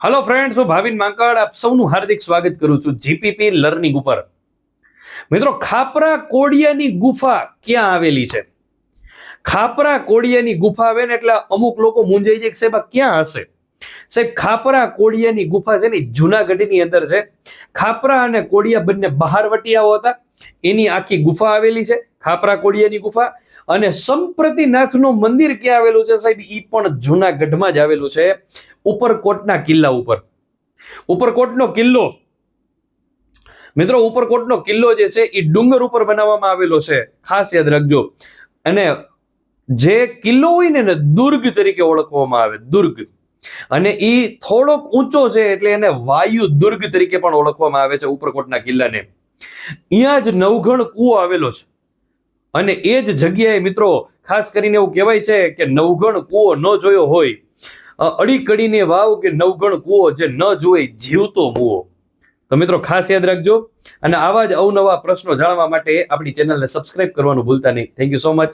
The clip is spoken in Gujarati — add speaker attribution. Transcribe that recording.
Speaker 1: हेलो फ्रेंड्स, હું ભાવિન માંકડ આપ સૌનું હાર્દિક સ્વાગત કરું છું જીપીપી લર્નિંગ ઉપર। મિત્રો, ખાપરા કોડિયાની ગુફા ક્યાં આવેલી છે? ખાપરા કોડિયાની ગુફા આવે ને એટલે અમુક લોકો મૂંઝાઈ જાય કે સાહેબ આ ક્યાં હશે? સાહેબ, ખાપરા કોડિયાની ગુફા છે ને જૂનાગઢની અંદર છે। ખાપરા અને કોડિયા બંને બહારવટિયાઓ હતા, એની આખી ગુફા આવેલી છે, ખાપરા કોડિયાની ગુફા। અને સંપ્રતિનાથનું મંદિર ક્યાં આવેલું છે સાહેબ? ઈ પણ જૂનાગઢમાં જ આવેલું છે, ઉપરકોટના કિલ્લા ઉપર। ઉપરકોટનો કિલ્લો, મિત્રો, ઉપરકોટનો કિલ્લો જે છે એ ડુંગર ઉપર બનાવવામાં આવેલો છે, ખાસ યાદ રાખજો। અને જે કિલ્લો હોય ને દુર્ગ તરીકે ઓળખવામાં આવે, દુર્ગ, અને ઈ થોડોક ઊંચો છે એટલે એને વાયુ દુર્ગ તરીકે પણ ઓળખવામાં આવે છે ઉપરકોટના કિલ્લાને। અહીંયા જ નવઘણ કૂવો આવેલો છે, અને એ જ જગ્યાએ મિત્રો ખાસ કરીને એવું કહેવાય છે કે નવઘણ કૂવો ન જોયો હોય, અડી કડીને વાવ કે નવઘણ કૂવો જે ન જોઈ જીવતો મુવો। તો મિત્રો ખાસ યાદ રાખજો, અને આવા જ અવનવા પ્રશ્નો જાણવા માટે આપણી ચેનલને સબસ્ક્રાઇબ કરવાનું ભૂલતા નહીં। Thank you so much.